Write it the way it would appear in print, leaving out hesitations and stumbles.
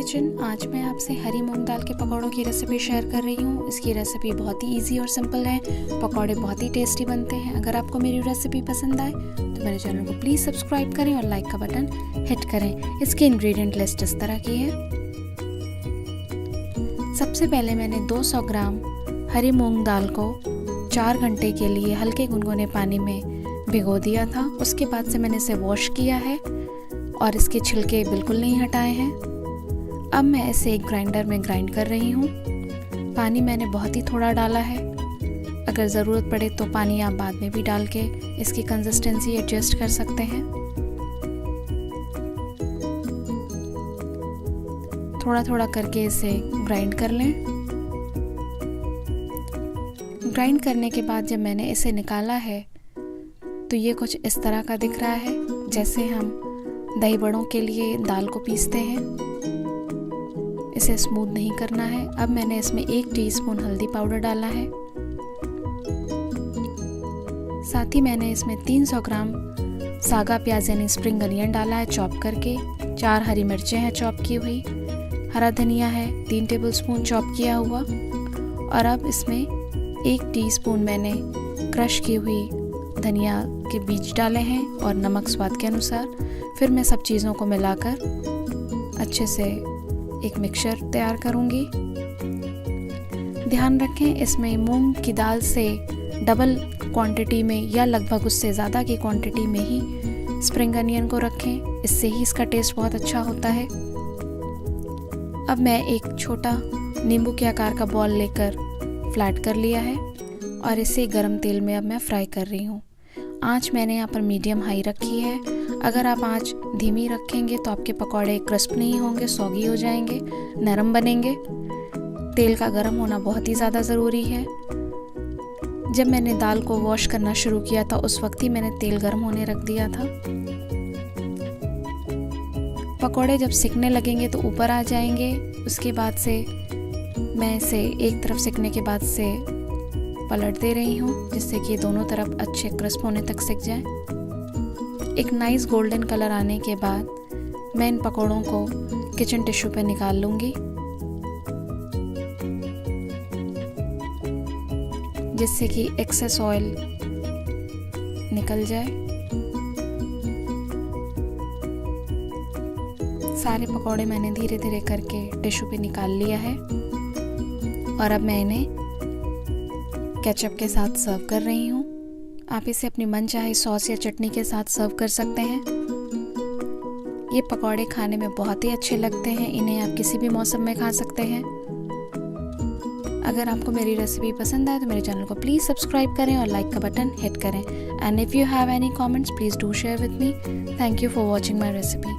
Kitchen. आज मैं आपसे हरी मूंग दाल के पकौड़ों की रेसिपी शेयर कर रही हूँ। इसकी रेसिपी बहुत ही इजी और सिंपल है। पकौड़े बहुत ही टेस्टी बनते हैं। अगर आपको मेरी रेसिपी पसंद आए तो मेरे चैनल को प्लीज़ सब्सक्राइब करें और लाइक का बटन हिट करें। इसकी इंग्रेडिएंट लिस्ट इस तरह की है। सबसे पहले मैंने 200 ग्राम हरी मूंग दाल को 4 घंटे के लिए हल्के गुनगुने पानी में भिगो दिया था। उसके बाद से मैंने इसे वॉश किया है और इसके छिलके बिल्कुल नहीं हटाए हैं। अब मैं इसे एक ग्राइंडर में ग्राइंड कर रही हूँ। पानी मैंने बहुत ही थोड़ा डाला है। अगर ज़रूरत पड़े तो पानी आप बाद में भी डाल के इसकी कंसिस्टेंसी एडजस्ट कर सकते हैं। थोड़ा थोड़ा करके इसे ग्राइंड कर लें। ग्राइंड करने के बाद जब मैंने इसे निकाला है तो ये कुछ इस तरह का दिख रहा है, जैसे हम दही बड़ों के लिए दाल को पीसते हैं। इसे स्मूथ नहीं करना है। अब मैंने इसमें 1 टीस्पून हल्दी पाउडर डाला है। साथ ही मैंने इसमें 300 ग्राम सागा प्याज यानी स्प्रिंग अनियन डाला है चॉप करके। 4 हरी मिर्चें हैं चॉप की हुई। हरा धनिया है 3 टेबलस्पून चॉप किया हुआ। और अब इसमें 1 टीस्पून मैंने क्रश की हुई धनिया के बीज डाले हैं और नमक स्वाद के अनुसार। फिर मैं सब चीज़ों को मिलाकर अच्छे से एक मिक्सचर तैयार करूँगी। ध्यान रखें इसमें मूंग की दाल से डबल क्वांटिटी में या लगभग उससे ज़्यादा की क्वांटिटी में ही स्प्रिंग अनियन को रखें। इससे ही इसका टेस्ट बहुत अच्छा होता है। अब मैं एक छोटा नींबू के आकार का बॉल लेकर फ्लैट कर लिया है और इसे गरम तेल में अब मैं फ्राई कर रही हूँ। आँच मैंने यहाँ पर मीडियम हाई रखी है। अगर आप आँच धीमी रखेंगे तो आपके पकौड़े क्रिस्प नहीं होंगे, सॉगी हो जाएंगे, नरम बनेंगे। तेल का गर्म होना बहुत ही ज़्यादा ज़रूरी है। जब मैंने दाल को वॉश करना शुरू किया था उस वक्त ही मैंने तेल गर्म होने रख दिया था। पकौड़े जब सिकने लगेंगे तो ऊपर आ जाएंगे। उसके बाद से मैं इसे एक तरफ सिकने के बाद से पलट दे रही हूँ, जिससे कि दोनों तरफ अच्छे क्रिस्प होने तक सिक जाए। एक नाइस गोल्डन कलर आने के बाद मैं इन पकौड़ों को किचन टिश्यू पे निकाल लूँगी, जिससे कि एक्सेस ऑयल निकल जाए। सारे पकौड़े मैंने धीरे धीरे करके टिश्यू पे निकाल लिया है और अब मैं इन्हें केचप के साथ सर्व कर रही हूँ। आप इसे अपनी मनचाहे सॉस या चटनी के साथ सर्व कर सकते हैं। ये पकौड़े खाने में बहुत ही अच्छे लगते हैं। इन्हें आप किसी भी मौसम में खा सकते हैं। अगर आपको मेरी रेसिपी पसंद आए तो मेरे चैनल को प्लीज़ सब्सक्राइब करें और लाइक का बटन हिट करें। And if you have any comments please do share with me. Thank you for watching my recipe.